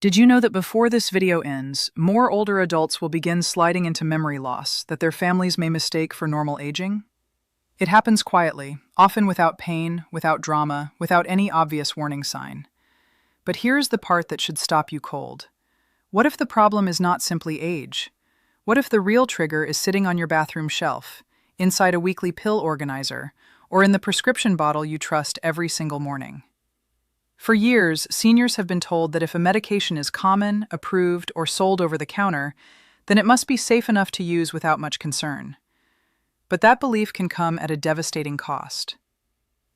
Did you know that before this video ends, more older adults will begin sliding into memory loss that their families may mistake for normal aging? It happens quietly, often without pain, without drama, without any obvious warning sign. But here's the part that should stop you cold. What if the problem is not simply age? What if the real trigger is sitting on your bathroom shelf, inside a weekly pill organizer, or in the prescription bottle you trust every single morning? For years, seniors have been told that if a medication is common, approved, or sold over the counter, then it must be safe enough to use without much concern. But that belief can come at a devastating cost.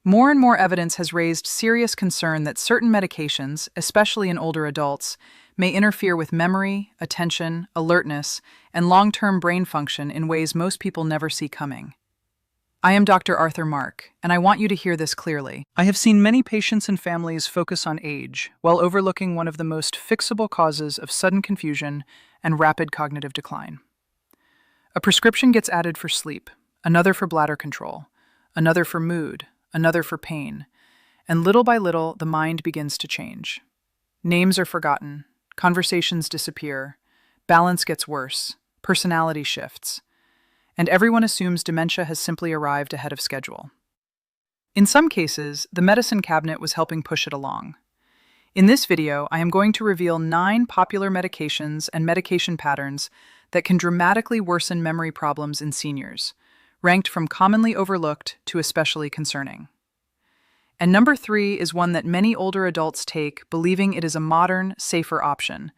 More and more evidence has raised serious concern that certain medications, especially in older adults, may interfere with memory, attention, alertness, and long-term brain function in ways most people never see coming. I am Dr. Arthur Mark, and I want you to hear this clearly. I have seen many patients and families focus on age while overlooking one of the most fixable causes of sudden confusion and rapid cognitive decline. A prescription gets added for sleep, another for bladder control, another for mood, another for pain, and little by little the mind begins to change. Names are forgotten, conversations disappear, balance gets worse, personality shifts, and everyone assumes dementia has simply arrived ahead of schedule. In some cases, the medicine cabinet was helping push it along. In this video, I am going to reveal 9 popular medications and medication patterns that can dramatically worsen memory problems in seniors, ranked from commonly overlooked to especially concerning. And number 3 is one that many older adults take, believing it is a modern, safer option,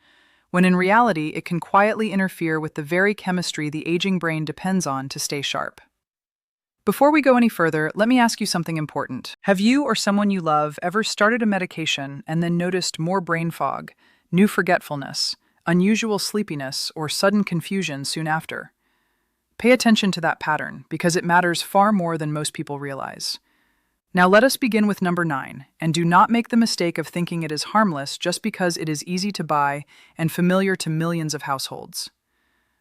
when in reality it can quietly interfere with the very chemistry the aging brain depends on to stay sharp. Before we go any further, let me ask you something important. Have you or someone you love ever started a medication and then noticed more brain fog, new forgetfulness, unusual sleepiness, or sudden confusion soon after? Pay attention to that pattern, because it matters far more than most people realize. Now let us begin with number 9, and do not make the mistake of thinking it is harmless just because it is easy to buy and familiar to millions of households.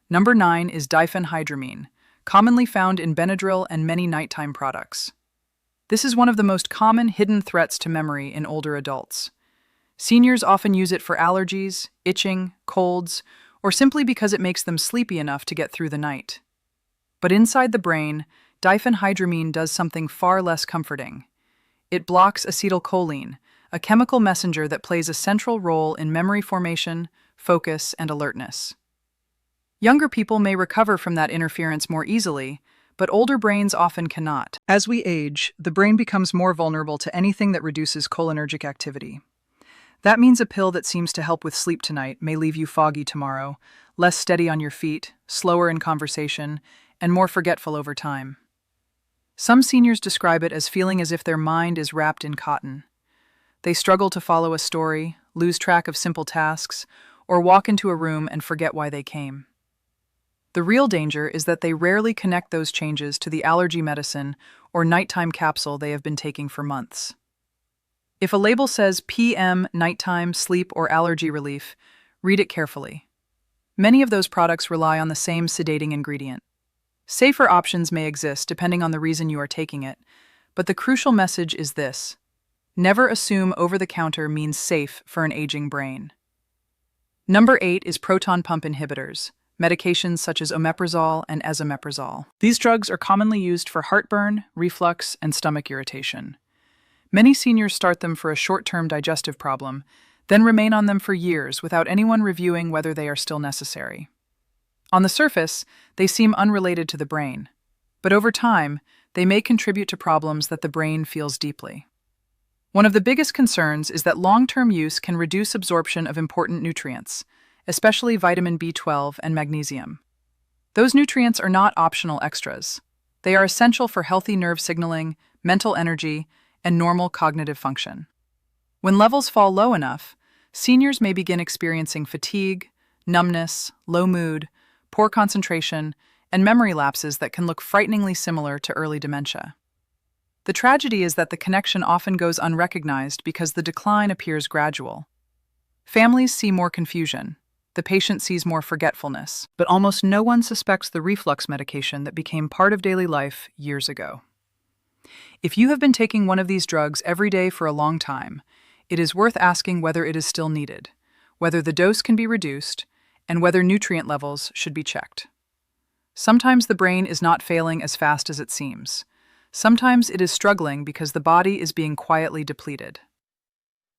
Number 9 is diphenhydramine, commonly found in Benadryl and many nighttime products. This is one of the most common hidden threats to memory in older adults. Seniors often use it for allergies, itching, colds, or simply because it makes them sleepy enough to get through the night. But inside the brain, diphenhydramine does something far less comforting. It blocks acetylcholine, a chemical messenger that plays a central role in memory formation, focus, and alertness. Younger people may recover from that interference more easily, but older brains often cannot. As we age, the brain becomes more vulnerable to anything that reduces cholinergic activity. That means a pill that seems to help with sleep tonight may leave you foggy tomorrow, less steady on your feet, slower in conversation, and more forgetful over time. Some seniors describe it as feeling as if their mind is wrapped in cotton. They struggle to follow a story, lose track of simple tasks, or walk into a room and forget why they came. The real danger is that they rarely connect those changes to the allergy medicine or nighttime capsule they have been taking for months. If a label says PM, nighttime, sleep, or allergy relief, read it carefully. Many of those products rely on the same sedating ingredient. Safer options may exist depending on the reason you are taking it, but the crucial message is this: never assume over-the-counter means safe for an aging brain. Number 8 is proton pump inhibitors, medications such as omeprazole and esomeprazole. These drugs are commonly used for heartburn, reflux, and stomach irritation. Many seniors start them for a short-term digestive problem, then remain on them for years without anyone reviewing whether they are still necessary. On the surface, they seem unrelated to the brain, but over time, they may contribute to problems that the brain feels deeply. One of the biggest concerns is that long-term use can reduce absorption of important nutrients, especially vitamin B12 and magnesium. Those nutrients are not optional extras. They are essential for healthy nerve signaling, mental energy, and normal cognitive function. When levels fall low enough, seniors may begin experiencing fatigue, numbness, low mood, poor concentration, and memory lapses that can look frighteningly similar to early dementia. The tragedy is that the connection often goes unrecognized because the decline appears gradual. Families see more confusion. The patient sees more forgetfulness, but almost no one suspects the reflux medication that became part of daily life years ago. If you have been taking one of these drugs every day for a long time, it is worth asking whether it is still needed, whether the dose can be reduced, and whether nutrient levels should be checked. Sometimes the brain is not failing as fast as it seems. Sometimes it is struggling because the body is being quietly depleted.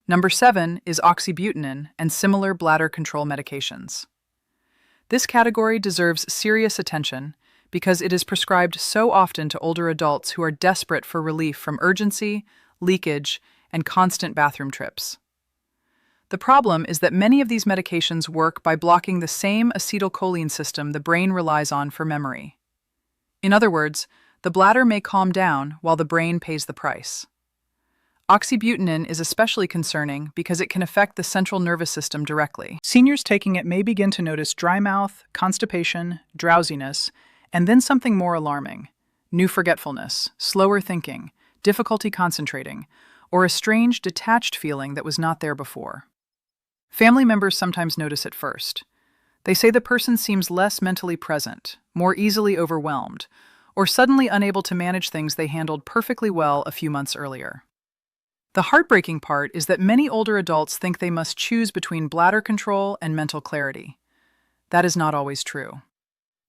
Number 7 is oxybutynin and similar bladder control medications. This category deserves serious attention because it is prescribed so often to older adults who are desperate for relief from urgency, leakage, and constant bathroom trips. The problem is that many of these medications work by blocking the same acetylcholine system the brain relies on for memory. In other words, the bladder may calm down while the brain pays the price. Oxybutynin is especially concerning because it can affect the central nervous system directly. Seniors taking it may begin to notice dry mouth, constipation, drowsiness, and then something more alarming: new forgetfulness, slower thinking, difficulty concentrating, or a strange, detached feeling that was not there before. Family members sometimes notice it first. They say the person seems less mentally present, more easily overwhelmed, or suddenly unable to manage things they handled perfectly well a few months earlier. The heartbreaking part is that many older adults think they must choose between bladder control and mental clarity. That is not always true.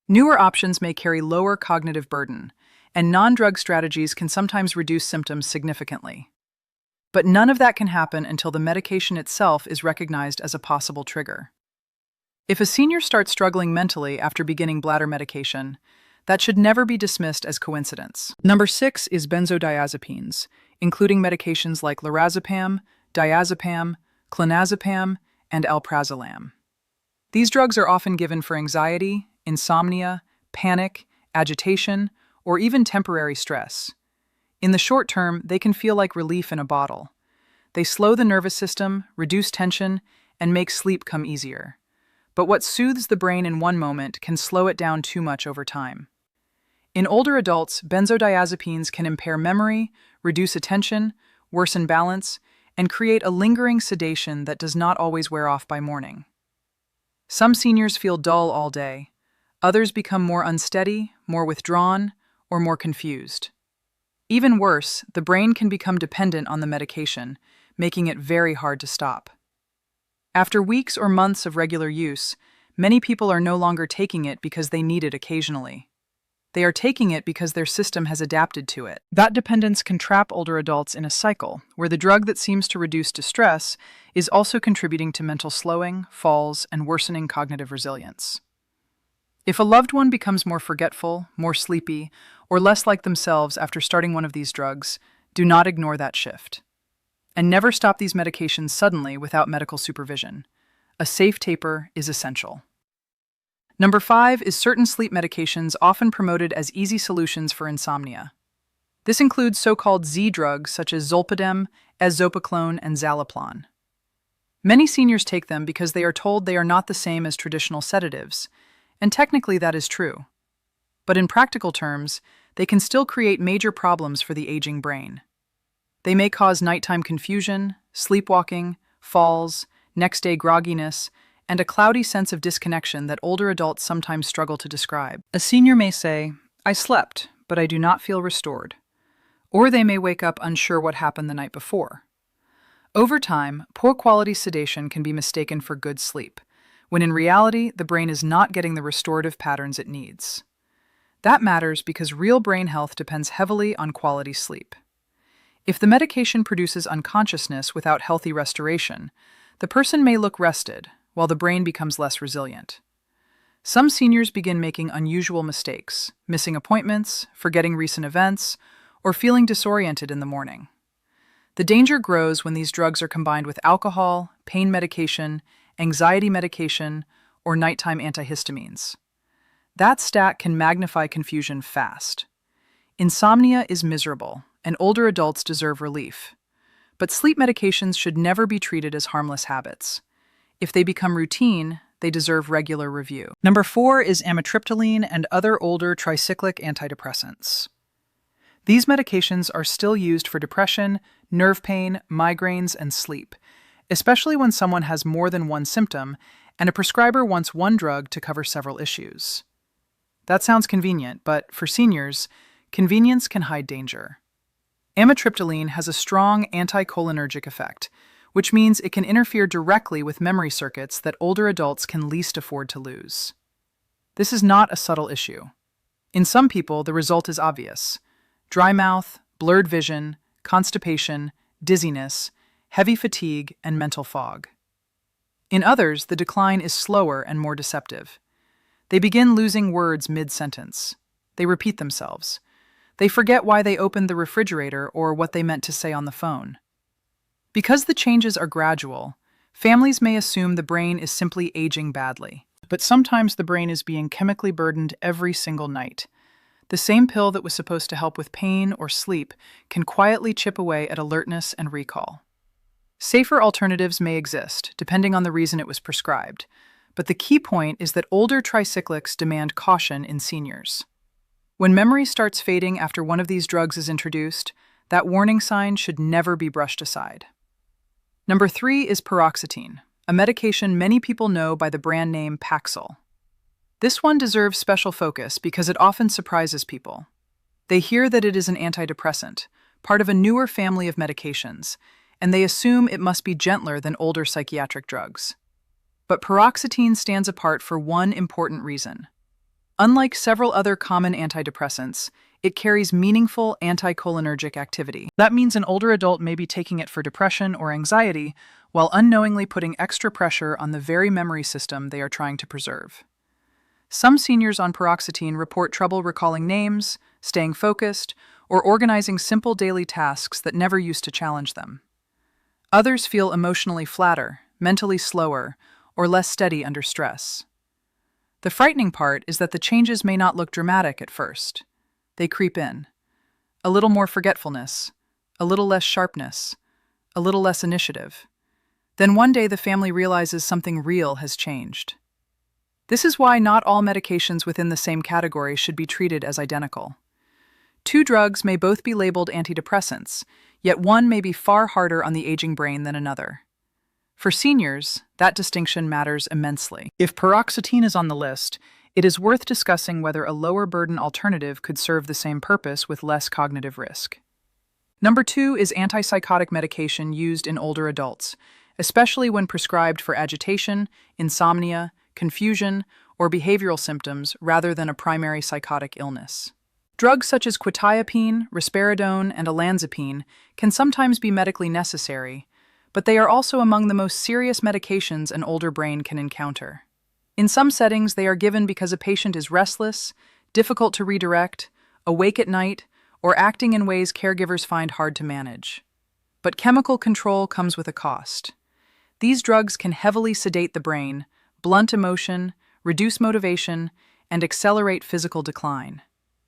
Newer options may carry lower cognitive burden, and non-drug strategies can sometimes reduce symptoms significantly. But none of that can happen until the medication itself is recognized as a possible trigger. If a senior starts struggling mentally after beginning bladder medication, that should never be dismissed as coincidence. Number 6 is benzodiazepines, including medications like lorazepam, diazepam, clonazepam, and alprazolam. These drugs are often given for anxiety, insomnia, panic, agitation, or even temporary stress. In the short term, they can feel like relief in a bottle. They slow the nervous system, reduce tension, and make sleep come easier. But what soothes the brain in one moment can slow it down too much over time. In older adults, benzodiazepines can impair memory, reduce attention, worsen balance, and create a lingering sedation that does not always wear off by morning. Some seniors feel dull all day. Others become more unsteady, more withdrawn, or more confused. Even worse, the brain can become dependent on the medication, making it very hard to stop. After weeks or months of regular use, many people are no longer taking it because they need it occasionally. They are taking it because their system has adapted to it. That dependence can trap older adults in a cycle, where the drug that seems to reduce distress is also contributing to mental slowing, falls, and worsening cognitive resilience. If a loved one becomes more forgetful, more sleepy, or less like themselves after starting one of these drugs, do not ignore that shift. And never stop these medications suddenly without medical supervision. A safe taper is essential. Number 5 is certain sleep medications often promoted as easy solutions for insomnia. This includes so-called Z drugs such as zolpidem, azopiclone, and zaloplan. Many seniors take them because they are told they are not the same as traditional sedatives, and technically that is true. But in practical terms, they can still create major problems for the aging brain. They may cause nighttime confusion, sleepwalking, falls, next-day grogginess, and a cloudy sense of disconnection that older adults sometimes struggle to describe. A senior may say, "I slept, but I do not feel restored." Or they may wake up unsure what happened the night before. Over time, poor-quality sedation can be mistaken for good sleep, when in reality, the brain is not getting the restorative patterns it needs. That matters because real brain health depends heavily on quality sleep. If the medication produces unconsciousness without healthy restoration, the person may look rested, while the brain becomes less resilient. Some seniors begin making unusual mistakes, missing appointments, forgetting recent events, or feeling disoriented in the morning. The danger grows when these drugs are combined with alcohol, pain medication, anxiety medication, or nighttime antihistamines. That stack can magnify confusion fast. Insomnia is miserable, and older adults deserve relief. But sleep medications should never be treated as harmless habits. If they become routine, they deserve regular review. Number 4 is amitriptyline and other older tricyclic antidepressants. These medications are still used for depression, nerve pain, migraines, and sleep, especially when someone has more than one symptom and a prescriber wants one drug to cover several issues. That sounds convenient, but for seniors, convenience can hide danger. Amitriptyline has a strong anticholinergic effect, which means it can interfere directly with memory circuits that older adults can least afford to lose. This is not a subtle issue. In some people, the result is obvious: dry mouth, blurred vision, constipation, dizziness, heavy fatigue, and mental fog. In others, the decline is slower and more deceptive. They begin losing words mid-sentence. They repeat themselves. They forget why they opened the refrigerator or what they meant to say on the phone. Because the changes are gradual, families may assume the brain is simply aging badly. But sometimes the brain is being chemically burdened every single night. The same pill that was supposed to help with pain or sleep can quietly chip away at alertness and recall. Safer alternatives may exist, depending on the reason it was prescribed, but the key point is that older tricyclics demand caution in seniors. When memory starts fading after one of these drugs is introduced, that warning sign should never be brushed aside. Number 3 is paroxetine, a medication many people know by the brand name Paxil. This one deserves special focus because it often surprises people. They hear that it is an antidepressant, part of a newer family of medications, and they assume it must be gentler than older psychiatric drugs. But paroxetine stands apart for one important reason. Unlike several other common antidepressants, it carries meaningful anticholinergic activity. That means an older adult may be taking it for depression or anxiety, while unknowingly putting extra pressure on the very memory system they are trying to preserve. Some seniors on paroxetine report trouble recalling names, staying focused, or organizing simple daily tasks that never used to challenge them. Others feel emotionally flatter, mentally slower, or less steady under stress. The frightening part is that the changes may not look dramatic at first. They creep in. A little more forgetfulness, a little less sharpness, a little less initiative. Then one day the family realizes something real has changed. This is why not all medications within the same category should be treated as identical. Two drugs may both be labeled antidepressants, yet one may be far harder on the aging brain than another. For seniors, that distinction matters immensely. If paroxetine is on the list, it is worth discussing whether a lower burden alternative could serve the same purpose with less cognitive risk. Number 2 is antipsychotic medication used in older adults, especially when prescribed for agitation, insomnia, confusion, or behavioral symptoms rather than a primary psychotic illness. Drugs such as quetiapine, risperidone, and olanzapine can sometimes be medically necessary, but they are also among the most serious medications an older brain can encounter. In some settings, they are given because a patient is restless, difficult to redirect, awake at night, or acting in ways caregivers find hard to manage. But chemical control comes with a cost. These drugs can heavily sedate the brain, blunt emotion, reduce motivation, and accelerate physical decline.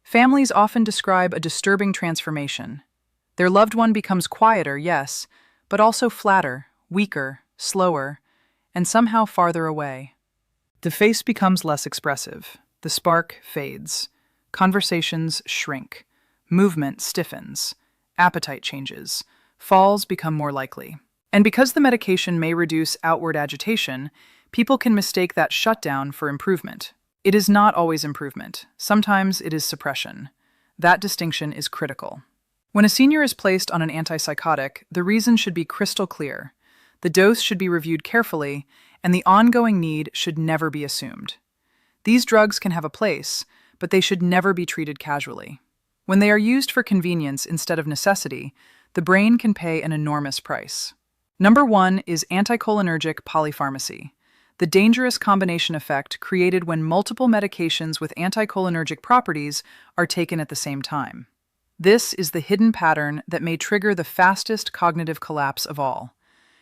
Families often describe a disturbing transformation. Their loved one becomes quieter, yes, but also flatter, weaker, slower, and somehow farther away. The face becomes less expressive. The spark fades. Conversations shrink. Movement stiffens. Appetite changes. Falls become more likely. And because the medication may reduce outward agitation, people can mistake that shutdown for improvement. It is not always improvement. Sometimes it is suppression. That distinction is critical. When a senior is placed on an antipsychotic, the reason should be crystal clear. The dose should be reviewed carefully, and the ongoing need should never be assumed. These drugs can have a place, but they should never be treated casually. When they are used for convenience instead of necessity, the brain can pay an enormous price. Number 1 is anticholinergic polypharmacy, the dangerous combination effect created when multiple medications with anticholinergic properties are taken at the same time. This is the hidden pattern that may trigger the fastest cognitive collapse of all,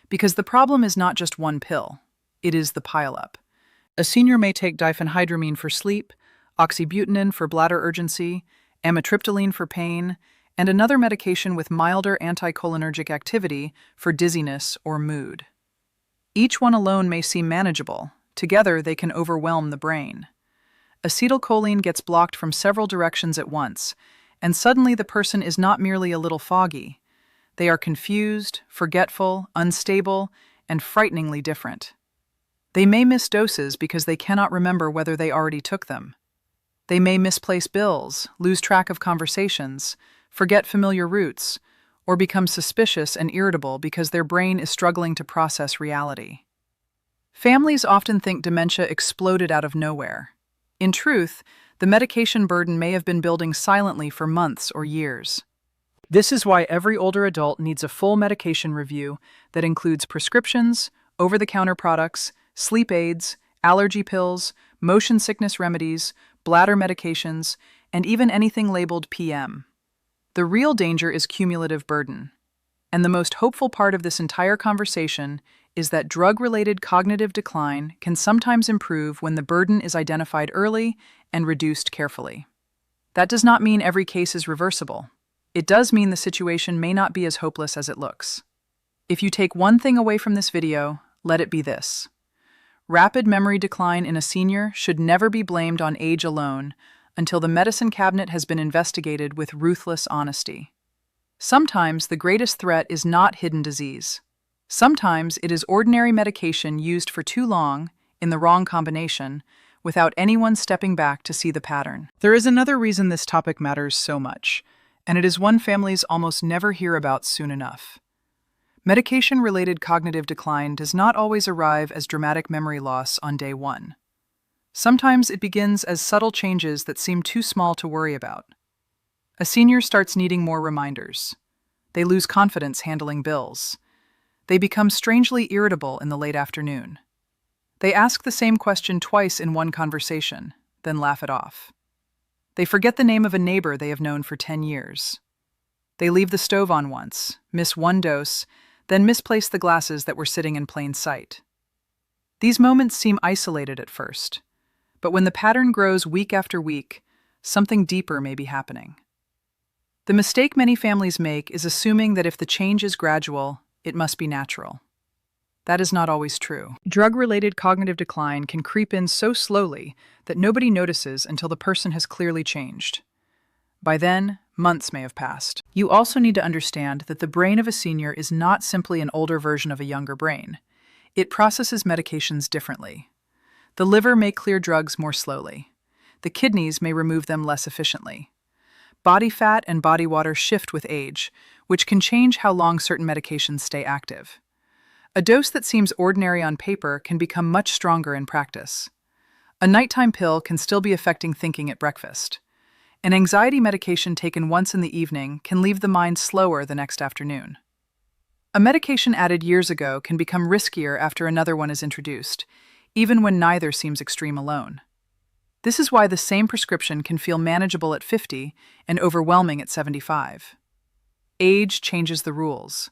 because the problem is not just one pill, it is the pileup. A senior may take diphenhydramine for sleep, oxybutynin for bladder urgency, amitriptyline for pain, and another medication with milder anticholinergic activity for dizziness or mood. Each one alone may seem manageable. Together, they can overwhelm the brain. Acetylcholine gets blocked from several directions at once, and suddenly the person is not merely a little foggy. They are confused, forgetful, unstable, and frighteningly different. They may miss doses because they cannot remember whether they already took them. They may misplace bills, lose track of conversations, forget familiar routes, or become suspicious and irritable because their brain is struggling to process reality. Families often think dementia exploded out of nowhere. In truth, the medication burden may have been building silently for months or years. This is why every older adult needs a full medication review that includes prescriptions, over-the-counter products, sleep aids, allergy pills, motion sickness remedies, bladder medications, and even anything labeled PM. The real danger is cumulative burden. And the most hopeful part of this entire conversation is that drug-related cognitive decline can sometimes improve when the burden is identified early and reduced carefully. That does not mean every case is reversible. It does mean the situation may not be as hopeless as it looks. If you take one thing away from this video, let it be this. Rapid memory decline in a senior should never be blamed on age alone until the medicine cabinet has been investigated with ruthless honesty. Sometimes the greatest threat is not hidden disease. Sometimes it is ordinary medication used for too long, in the wrong combination, without anyone stepping back to see the pattern. There is another reason this topic matters so much, and it is one families almost never hear about soon enough. Medication-related cognitive decline does not always arrive as dramatic memory loss on day one. Sometimes it begins as subtle changes that seem too small to worry about. A senior starts needing more reminders. They lose confidence handling bills. They become strangely irritable in the late afternoon. They ask the same question twice in one conversation, then laugh it off. They forget the name of a neighbor they have known for 10 years. They leave the stove on once, miss one dose, then misplace the glasses that were sitting in plain sight. These moments seem isolated at first, but when the pattern grows week after week, something deeper may be happening. The mistake many families make is assuming that if the change is gradual, it must be natural. That is not always true. Drug-related cognitive decline can creep in so slowly that nobody notices until the person has clearly changed. By then, months may have passed. You also need to understand that the brain of a senior is not simply an older version of a younger brain. It processes medications differently. The liver may clear drugs more slowly. The kidneys may remove them less efficiently. Body fat and body water shift with age, which can change how long certain medications stay active. A dose that seems ordinary on paper can become much stronger in practice. A nighttime pill can still be affecting thinking at breakfast. An anxiety medication taken once in the evening can leave the mind slower the next afternoon. A medication added years ago can become riskier after another one is introduced, even when neither seems extreme alone. This is why the same prescription can feel manageable at 50 and overwhelming at 75. Age changes the rules.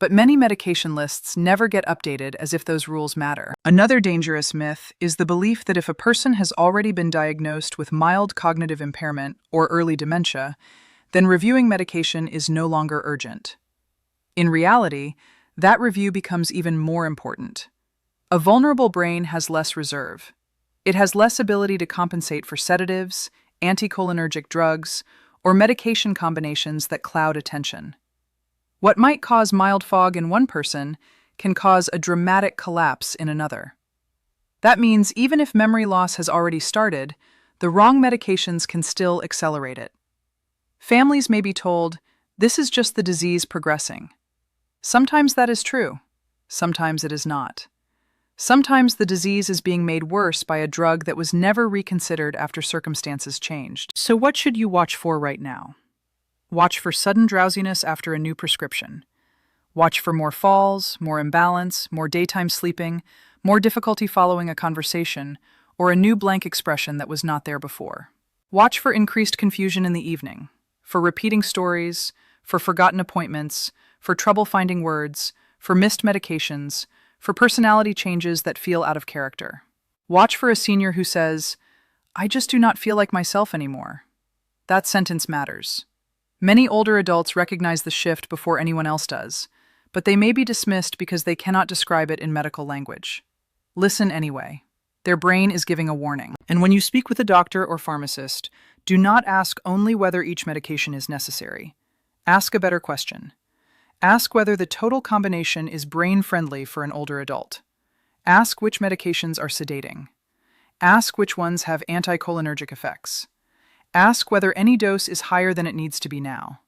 But many medication lists never get updated as if those rules matter. Another dangerous myth is the belief that if a person has already been diagnosed with mild cognitive impairment or early dementia, then reviewing medication is no longer urgent. In reality, that review becomes even more important. A vulnerable brain has less reserve. It has less ability to compensate for sedatives, anticholinergic drugs, or medication combinations that cloud attention. What might cause mild fog in one person can cause a dramatic collapse in another. That means even if memory loss has already started, the wrong medications can still accelerate it. Families may be told, this is just the disease progressing. Sometimes that is true. Sometimes it is not. Sometimes the disease is being made worse by a drug that was never reconsidered after circumstances changed. So what should you watch for right now? Watch for sudden drowsiness after a new prescription. Watch for more falls, more imbalance, more daytime sleeping, more difficulty following a conversation, or a new blank expression that was not there before. Watch for increased confusion in the evening, for repeating stories, for forgotten appointments, for trouble finding words, for missed medications, for personality changes that feel out of character. Watch for a senior who says, "I just do not feel like myself anymore." That sentence matters. Many older adults recognize the shift before anyone else does, but they may be dismissed because they cannot describe it in medical language. Listen anyway. Their brain is giving a warning. And when you speak with a doctor or pharmacist, do not ask only whether each medication is necessary. Ask a better question. Ask whether the total combination is brain-friendly for an older adult. Ask which medications are sedating. Ask which ones have anticholinergic effects. Ask whether any dose is higher than it needs to be now.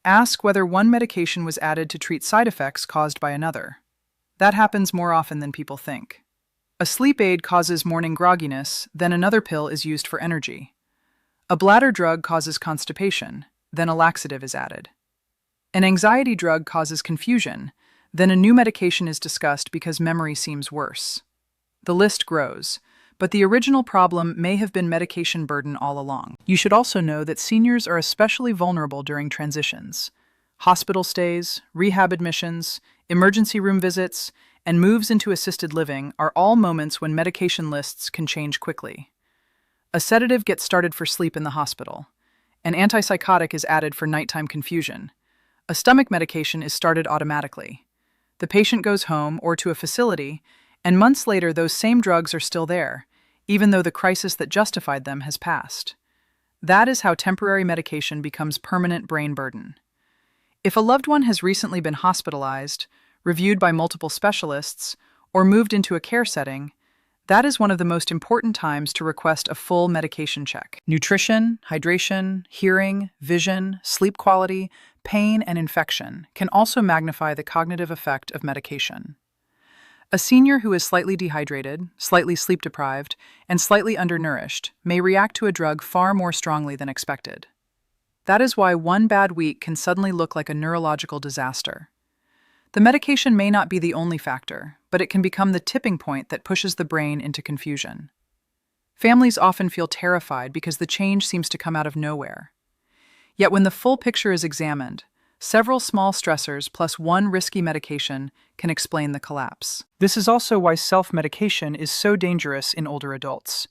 Ask whether one medication was added to treat side effects caused by another. That happens more often than people think. A sleep aid causes morning grogginess, then another pill is used for energy. A bladder drug causes constipation, then a laxative is added. An anxiety drug causes confusion, then a new medication is discussed because memory seems worse. The list grows, but the original problem may have been medication burden all along. You should also know that seniors are especially vulnerable during transitions. Hospital stays, rehab admissions, emergency room visits, and moves into assisted living are all moments when medication lists can change quickly. A sedative gets started for sleep in the hospital. An antipsychotic is added for nighttime confusion. A stomach medication is started automatically. The patient goes home or to a facility, and months later those same drugs are still there, even though the crisis that justified them has passed. That is how temporary medication becomes permanent brain burden. If a loved one has recently been hospitalized, reviewed by multiple specialists, or moved into a care setting, that is one of the most important times to request a full medication check. Nutrition, hydration, hearing, vision, sleep quality, pain, and infection can also magnify the cognitive effect of medication. A senior who is slightly dehydrated, slightly sleep-deprived, and slightly undernourished may react to a drug far more strongly than expected. That is why one bad week can suddenly look like a neurological disaster. The medication may not be the only factor, but it can become the tipping point that pushes the brain into confusion. Families often feel terrified because the change seems to come out of nowhere. Yet when the full picture is examined, several small stressors plus one risky medication can explain the collapse. This is also why self-medication is so dangerous in older adults.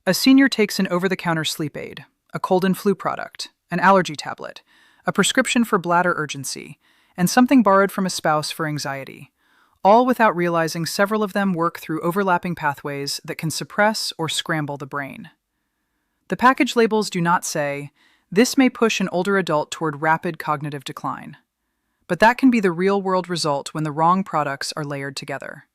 A senior takes an over-the-counter sleep aid, a cold and flu product, an allergy tablet, a prescription for bladder urgency, and something borrowed from a spouse for anxiety, all without realizing several of them work through overlapping pathways that can suppress or scramble the brain. The package labels do not say, "This may push an older adult toward rapid cognitive decline." But that can be the real-world result when the wrong products are layered together.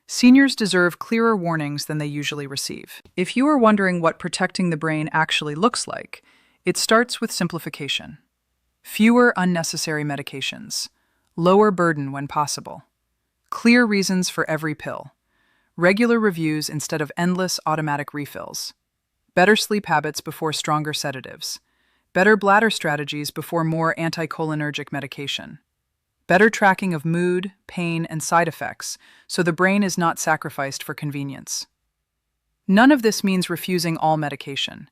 Seniors deserve clearer warnings than they usually receive. If you are wondering what protecting the brain actually looks like, it starts with simplification. Fewer unnecessary medications. Lower burden when possible. Clear reasons for every pill. Regular reviews instead of endless automatic refills. Better sleep habits before stronger sedatives. Better bladder strategies before more anticholinergic medication. Better tracking of mood, pain, and side effects so the brain is not sacrificed for convenience. None of this means refusing all medication.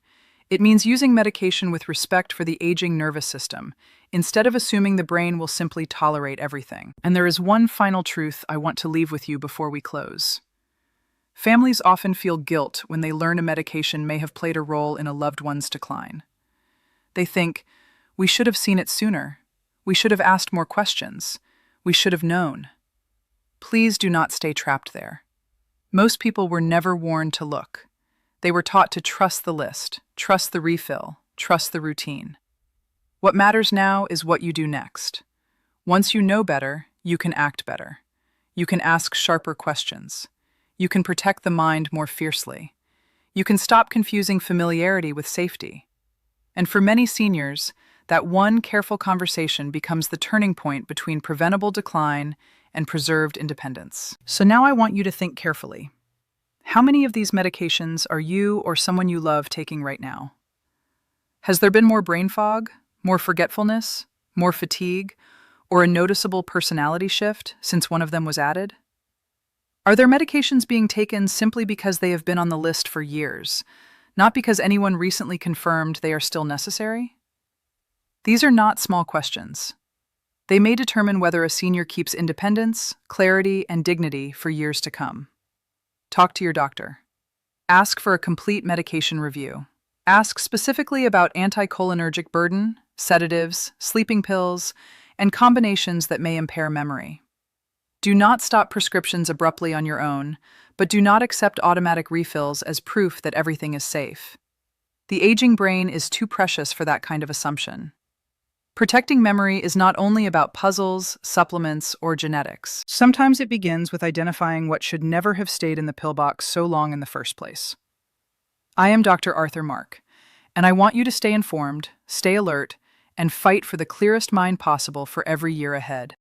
It means using medication with respect for the aging nervous system, instead of assuming the brain will simply tolerate everything. And there is one final truth I want to leave with you before we close. Families often feel guilt when they learn a medication may have played a role in a loved one's decline. They think, "We should have seen it sooner. We should have asked more questions. We should have known." Please do not stay trapped there. Most people were never warned to look. They were taught to trust the list, trust the refill, trust the routine. What matters now is what you do next. Once you know better, you can act better. You can ask sharper questions. You can protect the mind more fiercely. You can stop confusing familiarity with safety. And for many seniors, that one careful conversation becomes the turning point between preventable decline and preserved independence. So now I want you to think carefully. How many of these medications are you or someone you love taking right now? Has there been more brain fog, more forgetfulness, more fatigue, or a noticeable personality shift since one of them was added? Are there medications being taken simply because they have been on the list for years, not because anyone recently confirmed they are still necessary? These are not small questions. They may determine whether a senior keeps independence, clarity, and dignity for years to come. Talk to your doctor. Ask for a complete medication review. Ask specifically about anticholinergic burden, sedatives, sleeping pills, and combinations that may impair memory. Do not stop prescriptions abruptly on your own, but do not accept automatic refills as proof that everything is safe. The aging brain is too precious for that kind of assumption. Protecting memory is not only about puzzles, supplements, or genetics. Sometimes it begins with identifying what should never have stayed in the pill box so long in the first place. I am Dr. Arthur Mark, and I want you to stay informed, stay alert, and fight for the clearest mind possible for every year ahead.